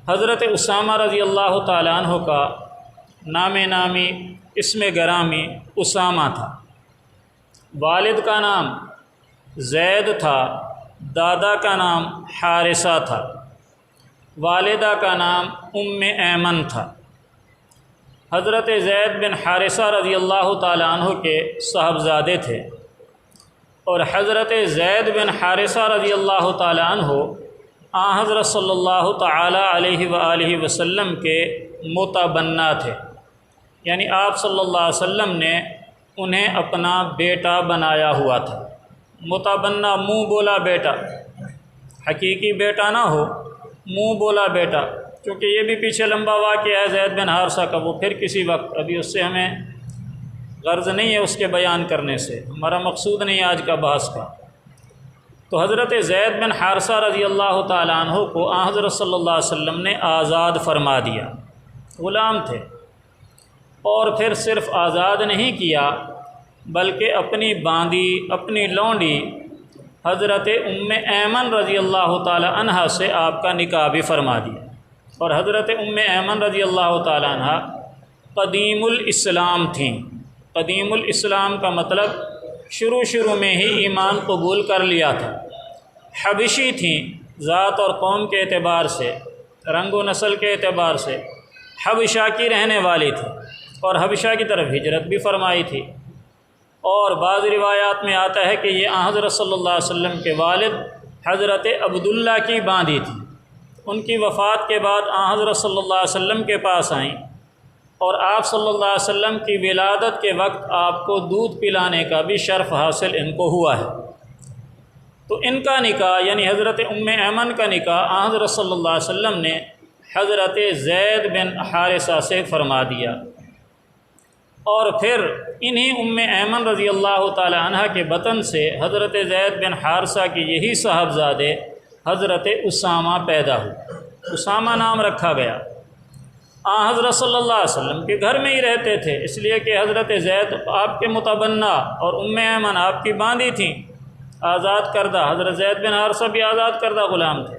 حضرت اسامہ رضی اللہ تعالیٰ عنہ کا نام نامی اسم گرامی اسامہ تھا۔ والد کا نام زید تھا، دادا کا نام حارثہ تھا، والدہ کا نام ام ایمن تھا۔ حضرت زید بن حارثہ رضی اللہ تعالیٰ عنہ کے صاحبزادے تھے، اور حضرت زید بن حارثہ رضی اللہ تعالیٰ عنہ حضرت صلی اللہ تعالیٰ علیہ وآلہ وسلم کے متبنہ تھے، یعنی آپ صلی اللہ علیہ وسلم نے انہیں اپنا بیٹا بنایا ہوا تھا۔ متبنہ منہ بولا بیٹا، حقیقی بیٹا نہ ہو، منہ بولا بیٹا، کیونکہ یہ بھی پیچھے لمبا واقعہ ہے زید بن حارثہ کا، وہ پھر کسی وقت، ابھی اس سے ہمیں غرض نہیں ہے اس کے بیان کرنے سے، ہمارا مقصود نہیں آج کا بحث کا۔ تو حضرت زید بن حارثہ رضی اللہ تعالیٰ عنہ کو حضرت صلی اللہ علیہ وسلم نے آزاد فرما دیا، غلام تھے، اور پھر صرف آزاد نہیں کیا بلکہ اپنی باندی، اپنی لونڈی حضرت ام ایمن رضی اللہ تعالیٰ عنہ سے آپ کا نکاح بھی فرما دیا۔ اور حضرت ام ایمن رضی اللہ تعالیٰ عنہ قدیم الاسلام تھیں۔ قدیم الاسلام کا مطلب شروع میں ہی ایمان قبول کر لیا تھا۔ حبشی تھیں، ذات اور قوم کے اعتبار سے، رنگ و نسل کے اعتبار سے حبشہ کی رہنے والی تھی، اور حبشہ کی طرف ہجرت بھی فرمائی تھی۔ اور بعض روایات میں آتا ہے کہ یہ حضرت صلی اللہ علیہ وسلم کے والد حضرت عبداللہ کی باندی تھی۔ ان کی وفات کے بعد حضرت صلی اللہ علیہ وسلم کے پاس آئیں، اور آپ صلی اللہ علیہ وسلم کی ولادت کے وقت آپ کو دودھ پلانے کا بھی شرف حاصل ان کو ہوا ہے۔ تو ان کا نکاح یعنی حضرت ام ایمن کا نکاح حضرت صلی اللہ علیہ وسلم نے حضرت زید بن حارثہ سے فرما دیا، اور پھر انہی ام ایمن رضی اللہ تعالی عنہ کے بطن سے حضرت زید بن حارثہ کی یہی صاحبزادے حضرت اسامہ پیدا ہوئے۔ اسامہ نام رکھا گیا۔ حضرت صلی اللہ علیہ وسلم کے گھر میں ہی رہتے تھے، اس لیے کہ حضرت زید آپ کے متبنہ اور ام ایمن آپ کی باندی تھیں، آزاد کردہ۔ حضرت زید بن حارثہ بھی آزاد کردہ غلام تھے۔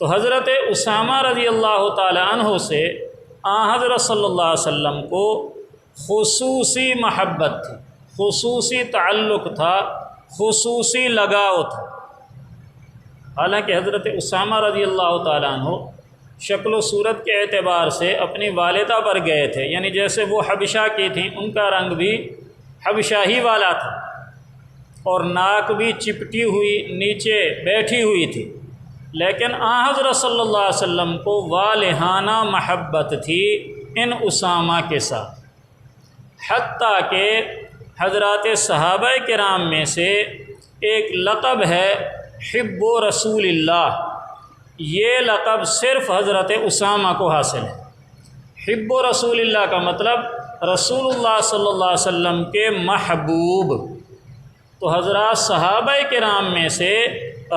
تو حضرت اسامہ رضی اللہ تعالی عنہ سے حضرت صلی اللہ علیہ وسلم کو خصوصی محبت تھی، خصوصی تعلق تھا، خصوصی لگاؤ تھا۔ حالانکہ حضرت اسامہ رضی اللہ تعالیٰ عنہ شکل و صورت کے اعتبار سے اپنی والدہ پر گئے تھے، یعنی جیسے وہ حبشہ کی تھیں، ان کا رنگ بھی حبشہ ہی والا تھا، اور ناک بھی چپٹی ہوئی نیچے بیٹھی ہوئی تھی، لیکن حضرت صلی اللہ علیہ وسلم کو والہانہ محبت تھی ان اسامہ کے ساتھ، حتیٰ کہ حضرات صحابہ کرام میں سے ایک لقب ہے حب رسول اللہ، یہ لقب صرف حضرت اسامہ کو حاصل ہے۔ حب رسول اللہ کا مطلب رسول اللہ صلی اللہ علیہ وسلم کے محبوب۔ تو حضرات صحابہ کرام میں سے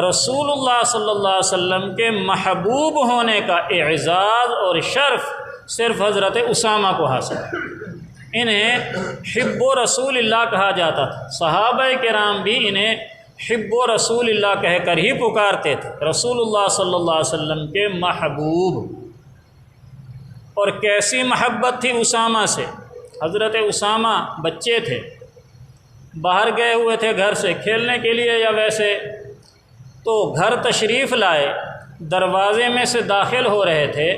رسول اللہ صلی اللہ علیہ وسلم کے محبوب ہونے کا اعزاز اور شرف صرف حضرت اسامہ کو حاصل ہے۔ انہیں حب رسول اللہ کہا جاتا تھا، صحابہ کرام بھی انہیں حب رسول اللہ کہہ کر ہی پکارتے تھے، رسول اللہ صلی اللہ علیہ وسلم کے محبوب۔ اور کیسی محبت تھی اسامہ سے؟ حضرت اسامہ بچے تھے، باہر گئے ہوئے تھے گھر سے کھیلنے کے لیے یا ویسے، تو گھر تشریف لائے، دروازے میں سے داخل ہو رہے تھے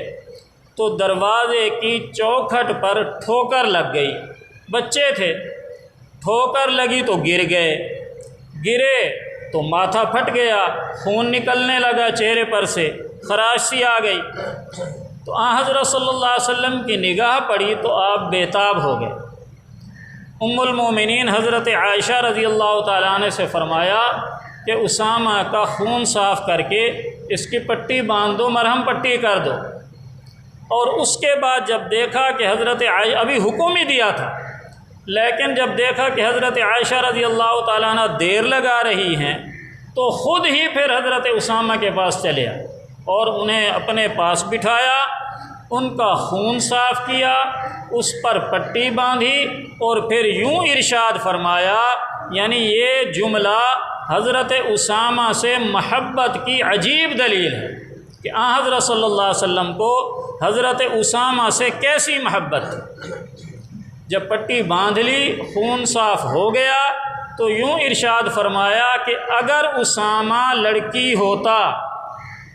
تو دروازے کی چوکھٹ پر ٹھوکر لگ گئی، بچے تھے، ٹھوکر لگی تو گر گئے، گرے تو ماتھا پھٹ گیا، خون نکلنے لگا چہرے پر سے، خراش سی آ گئی۔ تو حضرت صلی اللہ علیہ وسلم کی نگاہ پڑی تو آپ بےتاب ہو گئے۔ ام المومنین حضرت عائشہ رضی اللہ تعالیٰ عنہ سے فرمایا کہ اسامہ کا خون صاف کر کے اس کی پٹی باندھ دو، مرہم پٹی کر دو۔ اور اس کے بعد جب دیکھا کہ حضرت عائشہ، ابھی حکم ہی دیا تھا، لیکن جب دیکھا کہ حضرت عائشہ رضی اللہ تعالیٰ عنہ دیر لگا رہی ہیں تو خود ہی پھر حضرت اسامہ کے پاس چلے آئے اور انہیں اپنے پاس بٹھایا، ان کا خون صاف کیا، اس پر پٹی باندھی، اور پھر یوں ارشاد فرمایا، یعنی یہ جملہ حضرت اسامہ سے محبت کی عجیب دلیل ہے کہ حضرت صلی اللہ علیہ وسلم کو حضرت اسامہ سے کیسی محبت تھی۔ جب پٹی باندھ لی، خون صاف ہو گیا، تو یوں ارشاد فرمایا کہ اگر اسامہ لڑکی ہوتا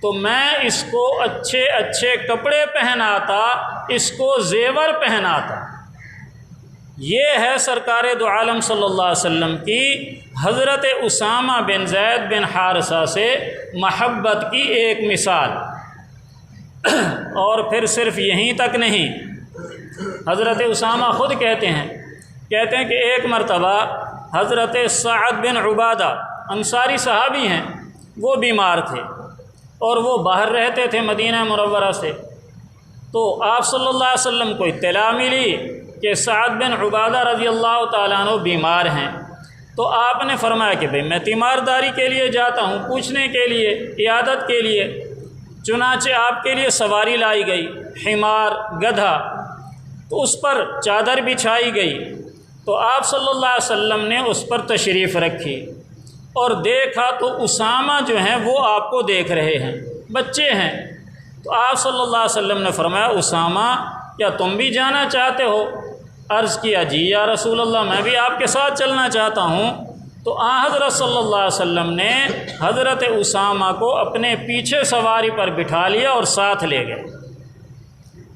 تو میں اس کو اچھے اچھے کپڑے پہناتا، اس کو زیور پہناتا۔ یہ ہے سرکار دو عالم صلی اللہ علیہ وسلم کی حضرت اسامہ بن زید بن حارثہ سے محبت کی ایک مثال۔ اور پھر صرف یہیں تک نہیں، حضرت اسامہ خود کہتے ہیں کہ ایک مرتبہ حضرت سعد بن عبادہ انصاری صحابی ہیں، وہ بیمار تھے اور وہ باہر رہتے تھے مدینہ منورہ سے۔ تو آپ صلی اللہ علیہ وسلم کو اطلاع ملی کہ سعد بن عبادہ رضی اللہ تعالیٰ عنہ بیمار ہیں۔ تو آپ نے فرمایا کہ بھئی میں تیمارداری کے لیے جاتا ہوں، پوچھنے کے لیے، عیادت کے لیے۔ چنانچہ آپ کے لیے سواری لائی گئی، حمار، گدھا، تو اس پر چادر بچھائی گئی۔ تو آپ صلی اللہ علیہ وسلم نے اس پر تشریف رکھی اور دیکھا تو اسامہ جو ہیں وہ آپ کو دیکھ رہے ہیں، بچے ہیں۔ تو آپ صلی اللہ علیہ وسلم نے فرمایا اسامہ کیا تم بھی جانا چاہتے ہو؟ عرض کیا جی یا رسول اللہ میں بھی آپ کے ساتھ چلنا چاہتا ہوں۔ تو حضرت صلی اللہ علیہ وسلم نے حضرت اسامہ کو اپنے پیچھے سواری پر بٹھا لیا اور ساتھ لے گئے۔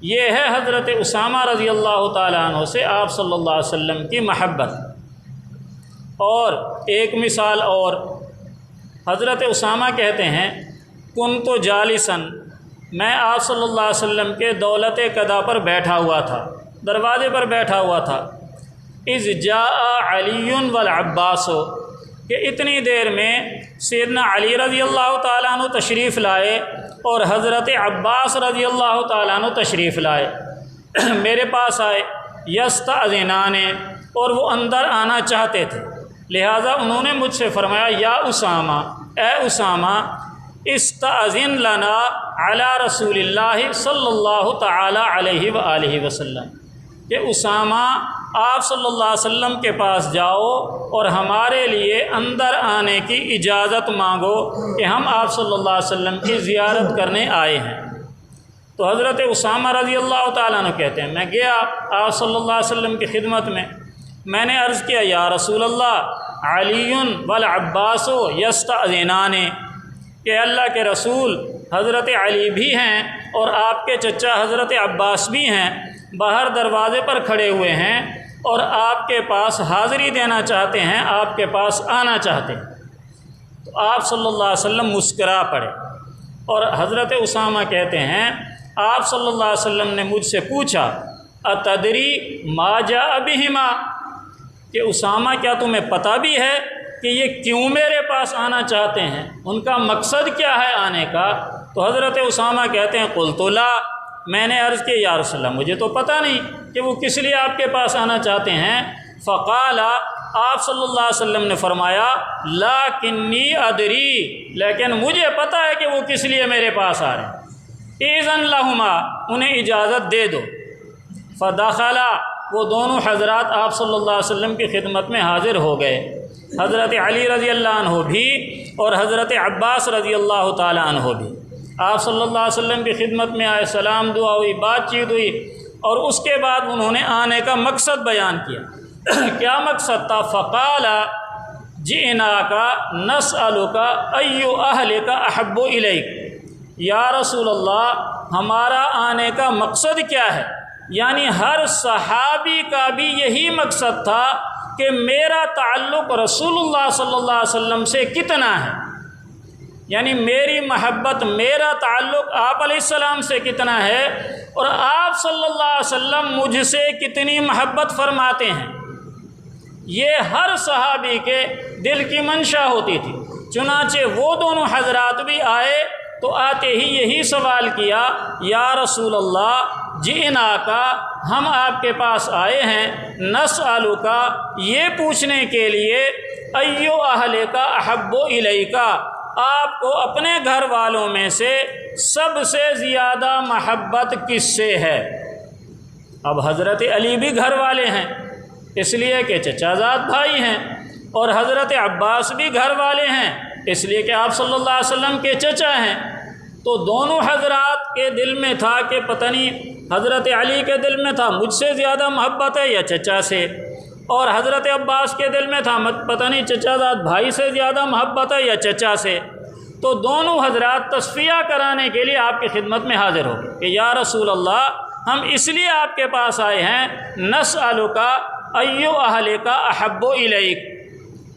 یہ ہے حضرت اسامہ رضی اللہ تعالیٰ عنہ سے آپ صلی اللہ علیہ وسلم کی محبت۔ اور ایک مثال اور، حضرت اسامہ کہتے ہیں کنت جالساً، میں آپ صلی اللہ علیہ وسلم کے دولت قدا پر بیٹھا ہوا تھا، دروازے پر بیٹھا ہوا تھا۔ اذ جاء علی والعباس، کہ اتنی دیر میں سیدنا علی رضی اللہ تعالیٰ عنہ تشریف لائے اور حضرت عباس رضی اللہ تعالیٰ عنہ تشریف لائے، میرے پاس آئے، یستأذنان، اور وہ اندر آنا چاہتے تھے۔ لہٰذا انہوں نے مجھ سے فرمایا یا اسامہ، اے اسامہ، استأذن لنا علی رسول اللہ صلی اللہ تعالی علیہ وآلہ وسلم، کہ اسامہ آپ صلی اللہ علیہ وسلم کے پاس جاؤ اور ہمارے لیے اندر آنے کی اجازت مانگو کہ ہم آپ صلی اللہ علیہ وسلم کی زیارت کرنے آئے ہیں۔ تو حضرت اسامہ رضی اللہ تعالیٰ عنہ کہتے ہیں میں گیا آپ صلی اللہ علیہ وسلم کی خدمت میں نے عرض کیا یا رسول اللہ علی والعباس یستأذنان، کہ اللہ کے رسول حضرت علی بھی ہیں اور آپ کے چچا حضرت عباس بھی ہیں، باہر دروازے پر کھڑے ہوئے ہیں اور آپ کے پاس حاضری دینا چاہتے ہیں، آپ کے پاس آنا چاہتے ہیں۔ تو آپ صلی اللہ علیہ وسلم مسکرا پڑے اور حضرت اسامہ کہتے ہیں آپ صلی اللہ علیہ وسلم نے مجھ سے پوچھا اتدری ما جاء بہما، کہ اسامہ کیا تمہیں پتہ بھی ہے کہ یہ کیوں میرے پاس آنا چاہتے ہیں، ان کا مقصد کیا ہے آنے کا؟ تو حضرت اسامہ کہتے ہیں قلت لا، میں نے عرض کی یا رسول اللہ مجھے تو پتہ نہیں کہ وہ کس لیے آپ کے پاس آنا چاہتے ہیں۔ فقال، آپ صلی اللہ علیہ وسلم نے فرمایا لیکنی ادری، لیکن مجھے پتہ ہے کہ وہ کس لیے میرے پاس آ رہے ہیں، اذن لہما، انہیں اجازت دے دو۔ فدخلا، وہ دونوں حضرات آپ صلی اللہ علیہ وسلم کی خدمت میں حاضر ہو گئے، حضرت علی رضی اللہ عنہ بھی اور حضرت عباس رضی اللہ تعالیٰ عنہ بھی۔ آپ صلی اللہ علیہ وسلم کی خدمت میں آئے، سلام دعا ہوئی، بات چیت ہوئی، اور اس کے بعد انہوں نے آنے کا مقصد بیان کیا۔ کیا مقصد تھا؟ فقال جئناک نسألک ای اہلک احب الیک، یا رسول اللہ ہمارا آنے کا مقصد کیا ہے؟ یعنی ہر صحابی کا بھی یہی مقصد تھا کہ میرا تعلق رسول اللہ صلی اللہ علیہ وسلم سے کتنا ہے، یعنی میری محبت، میرا تعلق آپ علیہ السلام سے کتنا ہے، اور آپ صلی اللہ علیہ وسلم مجھ سے کتنی محبت فرماتے ہیں۔ یہ ہر صحابی کے دل کی منشا ہوتی تھی۔ چنانچہ وہ دونوں حضرات بھی آئے تو آتے ہی یہی سوال کیا یا رسول اللہ جئناک، ہم آپ کے پاس آئے ہیں، نسألک، یہ پوچھنے کے لیے، ایو اہلک احب الیک، آپ کو اپنے گھر والوں میں سے سب سے زیادہ محبت کس سے ہے؟ اب حضرت علی بھی گھر والے ہیں اس لیے کہ چچا زاد بھائی ہیں، اور حضرت عباس بھی گھر والے ہیں اس لیے کہ آپ صلی اللہ علیہ وسلم کے چچا ہیں۔ تو دونوں حضرات کے دل میں تھا کہ پتہ نہیں حضرت علی کے دل میں تھا مجھ سے زیادہ محبت ہے یا چچا سے، اور حضرت عباس کے دل میں تھا پتہ نہیں چچا زاد بھائی سے زیادہ محبت ہے یا چچا سے۔ تو دونوں حضرات تصفیہ کرانے کے لیے آپ کی خدمت میں حاضر ہو کہ یا رسول اللہ ہم اس لیے آپ کے پاس آئے ہیں، نسألک ایو اہلک احب الیک،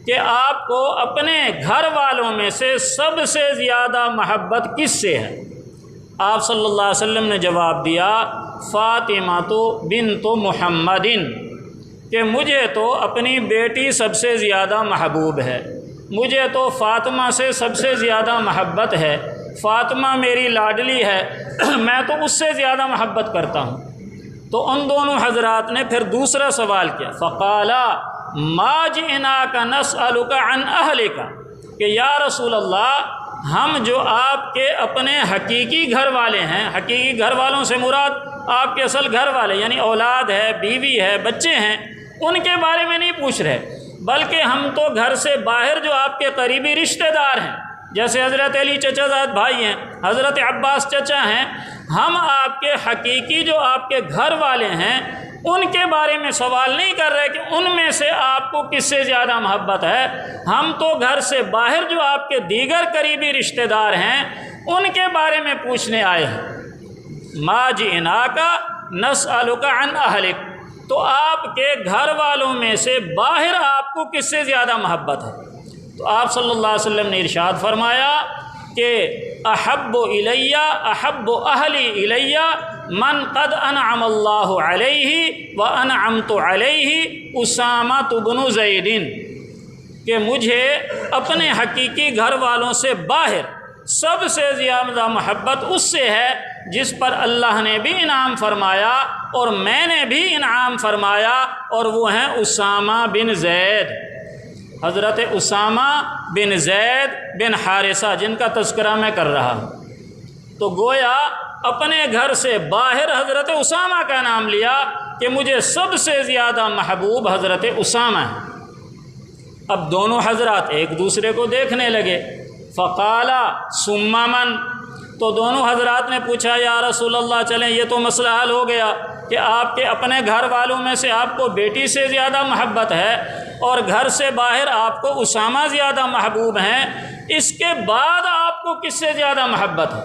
کہ آپ کو اپنے گھر والوں میں سے سب سے زیادہ محبت کس سے ہے؟ آپ صلی اللہ علیہ وسلم نے جواب دیا فاطمہ بنت محمد، کہ مجھے تو اپنی بیٹی سب سے زیادہ محبوب ہے، مجھے تو فاطمہ سے سب سے زیادہ محبت ہے، فاطمہ میری لاڈلی ہے، میں تو اس سے زیادہ محبت کرتا ہوں۔ تو ان دونوں حضرات نے پھر دوسرا سوال کیا، فقالا ما جئناک نسألک عن اہلک، کہ یا رسول اللہ ہم جو آپ کے اپنے حقیقی گھر والے ہیں، حقیقی گھر والوں سے مراد آپ کے اصل گھر والے یعنی اولاد ہے، بیوی ہے، بچے ہیں، ان کے بارے میں نہیں پوچھ رہے، بلکہ ہم تو گھر سے باہر جو آپ کے قریبی رشتہ دار ہیں، جیسے حضرت علی چچا زاد بھائی ہیں، حضرت عباس چچا ہیں، ہم آپ کے حقیقی جو آپ کے گھر والے ہیں ان کے بارے میں سوال نہیں کر رہے کہ ان میں سے آپ کو کس سے زیادہ محبت ہے، ہم تو گھر سے باہر جو آپ کے دیگر قریبی رشتہ دار ہیں ان کے بارے میں پوچھنے آئے ہیں۔ ما جئناک نسألک عن اہلک، تو آپ کے گھر والوں میں سے باہر آپ کو کس سے زیادہ محبت ہے؟ تو آپ صلی اللہ علیہ وسلم نے ارشاد فرمایا کہ احب الی احب اہلی الی من قد انعم اللہ علیہ وانعمت علیہ اسامہ بن زید، کہ مجھے اپنے حقیقی گھر والوں سے باہر سب سے زیادہ محبت اس سے ہے جس پر اللہ نے بھی انعام فرمایا اور میں نے بھی انعام فرمایا، اور وہ ہیں اسامہ بن زید، حضرت اسامہ بن زید بن حارثہ جن کا تذکرہ میں کر رہا ہوں۔ تو گویا اپنے گھر سے باہر حضرت اسامہ کا نام لیا کہ مجھے سب سے زیادہ محبوب حضرت اسامہ ہے۔ اب دونوں حضرات ایک دوسرے کو دیکھنے لگے، فقالا ثم من، تو دونوں حضرات نے پوچھا یا رسول اللہ چلیں یہ تو مسئلہ حل ہو گیا کہ آپ کے اپنے گھر والوں میں سے آپ کو بیٹی سے زیادہ محبت ہے اور گھر سے باہر آپ کو اسامہ زیادہ محبوب ہیں، اس کے بعد آپ کو کس سے زیادہ محبت ہے؟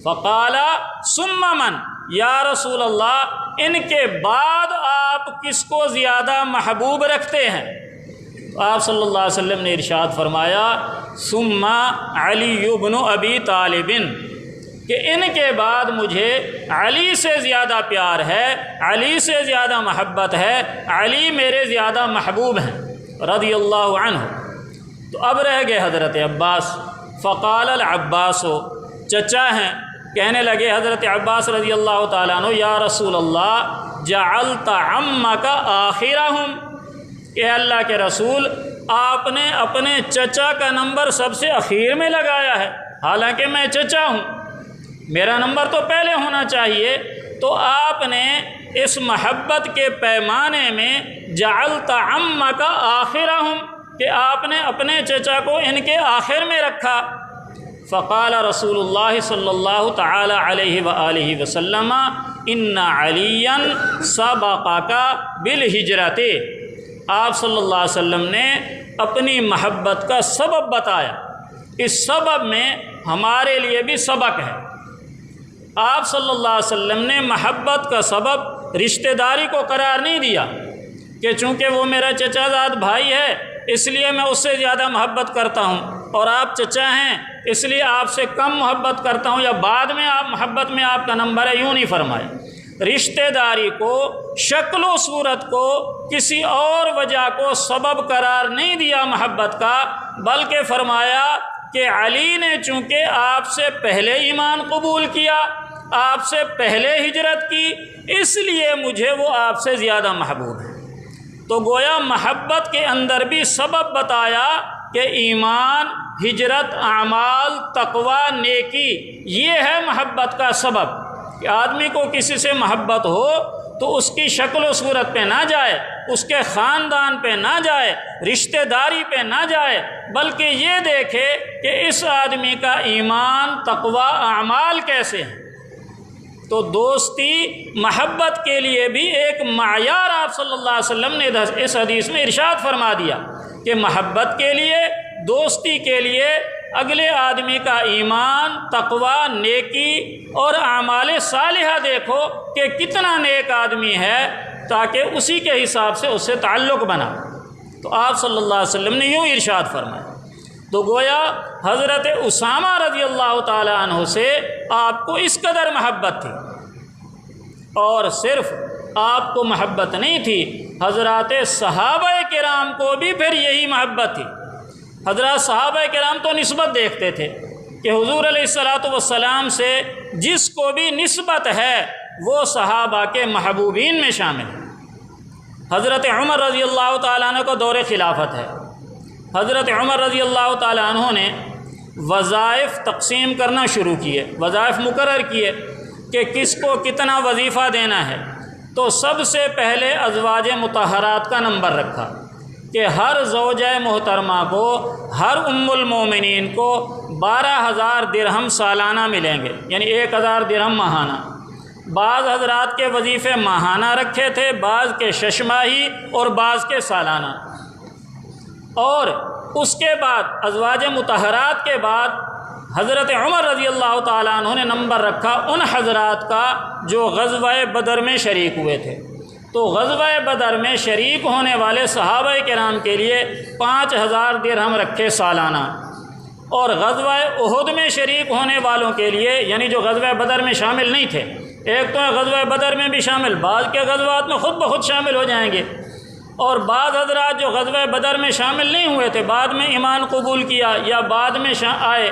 فقالا ثم من، یا رسول اللہ ان کے بعد آپ کس کو زیادہ محبوب رکھتے ہیں؟ تو آپ صلی اللہ علیہ وسلم نے ارشاد فرمایا ثم علی بن ابی طالب، کہ ان کے بعد مجھے علی سے زیادہ پیار ہے، علی سے زیادہ محبت ہے، علی میرے زیادہ محبوب ہیں رضی اللہ عنہ۔ تو اب رہ گئے حضرت عباس، فقال العباس، چچا ہیں، کہنے لگے حضرت عباس رضی اللہ تعالیٰ عنہ یا رسول اللہ جعلت عمک آخرہم، کہ اللہ کے رسول آپ نے اپنے چچا کا نمبر سب سے اخیر میں لگایا ہے، حالانکہ میں چچا ہوں، میرا نمبر تو پہلے ہونا چاہیے۔ تو آپ نے اس محبت کے پیمانے میں جعلت عمک آخرہم، کہ آپ نے اپنے چچا کو ان کے آخر میں رکھا۔ فقال رسول اللہ صلی اللہ تعالی علیہ وآلہ وسلم ان علیا سبقک بالہجرۃ، آپ صلی اللہ علیہ وسلم نے اپنی محبت کا سبب بتایا، اس سبب میں ہمارے لیے بھی سبق ہے۔ آپ صلی اللہ علیہ وسلم نے محبت کا سبب رشتہ داری کو قرار نہیں دیا کہ چونکہ وہ میرا چچا زاد بھائی ہے اس لیے میں اس سے زیادہ محبت کرتا ہوں، اور آپ چچا ہیں اس لیے آپ سے کم محبت کرتا ہوں، یا بعد میں آپ محبت میں آپ کا نمبر ہے، یوں نہیں فرمایا۔ رشتہ داری کو، شکل و صورت کو، کسی اور وجہ کو سبب قرار نہیں دیا محبت کا، بلکہ فرمایا کہ علی نے چونکہ آپ سے پہلے ایمان قبول کیا، آپ سے پہلے ہجرت کی، اس لیے مجھے وہ آپ سے زیادہ محبوب ہے۔ تو گویا محبت کے اندر بھی سبب بتایا کہ ایمان، ہجرت، اعمال، تقوی، نیکی، یہ ہے محبت کا سبب۔ کہ آدمی کو کسی سے محبت ہو تو اس کی شکل و صورت پہ نہ جائے، اس کے خاندان پہ نہ جائے، رشتہ داری پہ نہ جائے، بلکہ یہ دیکھے کہ اس آدمی کا ایمان، تقوی، اعمال کیسے ہیں۔ تو دوستی محبت کے لیے بھی ایک معیار آپ صلی اللہ علیہ وسلم نے اس حدیث میں ارشاد فرما دیا کہ محبت کے لیے، دوستی کے لیے اگلے آدمی کا ایمان، تقوی، نیکی اور اعمال صالحہ دیکھو کہ کتنا نیک آدمی ہے، تاکہ اسی کے حساب سے اس سے تعلق بنا۔ تو آپ صلی اللہ علیہ وسلم نے یوں ارشاد فرمایا۔ تو گویا حضرت اسامہ رضی اللہ تعالیٰ عنہ سے آپ کو اس قدر محبت تھی، اور صرف آپ کو محبت نہیں تھی، حضرات صحابہ کرام کو بھی پھر یہی محبت تھی۔ حضرات صحابہ کرام تو نسبت دیکھتے تھے کہ حضور علیہ الصلاۃ والسلام سے جس کو بھی نسبت ہے وہ صحابہ کے محبوبین میں شامل ہے۔ حضرت عمر رضی اللہ تعالیٰ عنہ کو دور خلافت ہے۔ حضرت عمر رضی اللہ تعالیٰ عنہ نے وظائف تقسیم کرنا شروع کیے، وظائف مقرر کیے کہ کس کو کتنا وظیفہ دینا ہے۔ تو سب سے پہلے ازواج مطہرات کا نمبر رکھا کہ ہر زوجہ محترمہ کو، ہر ام المومنین کو 12,000 درہم سالانہ ملیں گے، یعنی 1,000 درہم ماہانہ۔ بعض حضرات کے وظیفے ماہانہ رکھے تھے، بعض کے ششماہی اور بعض کے سالانہ۔ اور اس کے بعد ازواج مطہرات کے بعد حضرت عمر رضی اللہ تعالیٰ عنہ نے نمبر رکھا ان حضرات کا جو غزوہ بدر میں شریک ہوئے تھے۔ تو غزوہ بدر میں شریک ہونے والے صحابہ کرام کے لیے 5,000 درہم رکھے سالانہ، اور غزوہ احد میں شریک ہونے والوں کے لیے، یعنی جو غزوہ بدر میں شامل نہیں تھے، ایک تو غزوہ بدر میں بھی شامل، بعض کے غزوات میں خود بخود شامل ہو جائیں گے، اور بعض حضرات جو غزوہ بدر میں شامل نہیں ہوئے تھے، بعد میں ایمان قبول کیا یا بعد میں آئے،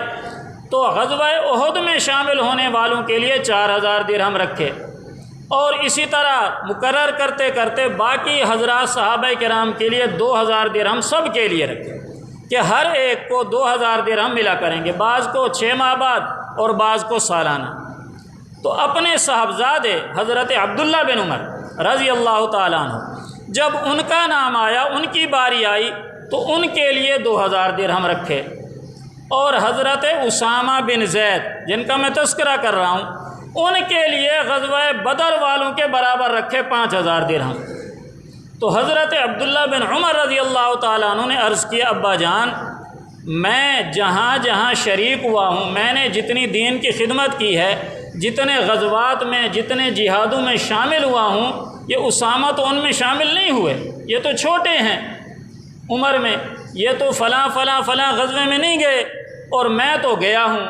تو غزوہ احد میں شامل ہونے والوں کے لیے 4,000 درہم رکھے۔ اور اسی طرح مقرر کرتے کرتے باقی حضرات صحابہ کرام کے لیے 2,000 درہم سب کے لیے رکھے کہ ہر ایک کو 2,000 درہم ملا کریں گے، بعض کو 6 ماہ بعد اور بعض کو سالانہ۔ تو اپنے صاحبزادے حضرت عبداللہ بن عمر رضی اللہ تعالیٰ عنہ، جب ان کا نام آیا، ان کی باری آئی، تو ان کے لیے 2,000 درہم رکھے، اور حضرت اسامہ بن زید جن کا میں تذکرہ کر رہا ہوں، ان کے لیے غزوہ بدر والوں کے برابر رکھے 5,000 درہم۔ تو حضرت عبداللہ بن عمر رضی اللہ تعالیٰ عنہ نے عرض کیا، ابا جان، میں جہاں جہاں شریک ہوا ہوں، میں نے جتنی دین کی خدمت کی ہے، جتنے غزوات میں، جتنے جہادوں میں شامل ہوا ہوں، یہ اسامہ تو ان میں شامل نہیں ہوئے، یہ تو چھوٹے ہیں عمر میں، یہ تو فلاں فلاں فلاں غزوے میں نہیں گئے، اور میں تو گیا ہوں۔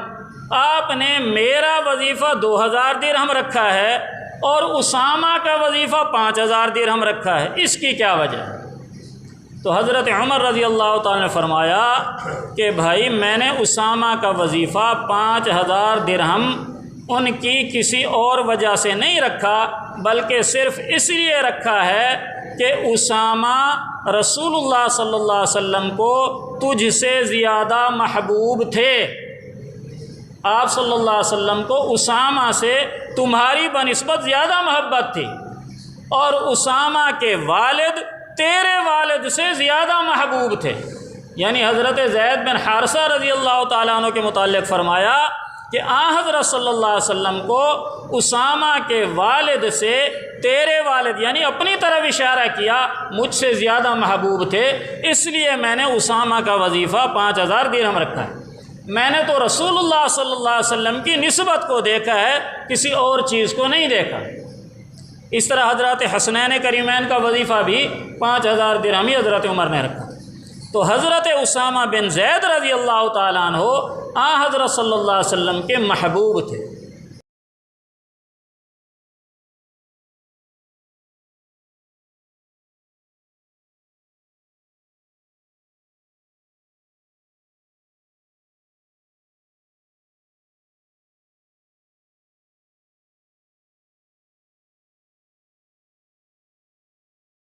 آپ نے میرا وظیفہ 2,000 درہم رکھا ہے اور اسامہ کا وظیفہ 5,000 درہم رکھا ہے، اس کی کیا وجہ ہے؟ تو حضرت عمر رضی اللہ تعالیٰ نے فرمایا کہ بھائی، میں نے اسامہ کا وظیفہ 5,000 درہم ان کی کسی اور وجہ سے نہیں رکھا، بلکہ صرف اس لیے رکھا ہے کہ اسامہ رسول اللہ صلی اللہ علیہ وسلم کو تجھ سے زیادہ محبوب تھے۔ آپ صلی اللہ علیہ وسلم کو اسامہ سے تمہاری بنسبت زیادہ محبت تھی، اور اسامہ کے والد تیرے والد سے زیادہ محبوب تھے۔ یعنی حضرت زید بن حارثہ رضی اللہ تعالیٰ عنہ کے متعلق فرمایا کہ حضرت صلی اللہ علیہ وسلم کو اسامہ کے والد سے تیرے والد، یعنی اپنی طرف اشارہ کیا، مجھ سے زیادہ محبوب تھے، اس لیے میں نے اسامہ کا وظیفہ 5,000 درہم رکھا ہے۔ میں نے تو رسول اللہ صلی اللہ علیہ وسلم کی نسبت کو دیکھا ہے، کسی اور چیز کو نہیں دیکھا۔ اس طرح حضرت حسنین کریمین کا وظیفہ بھی 5,000 درہم ہی حضرت عمر نے رکھا۔ تو حضرت اسامہ بن زید رضی اللہ تعالیٰ عنہ حضرت صلی اللہ علیہ وسلم کے محبوب تھے۔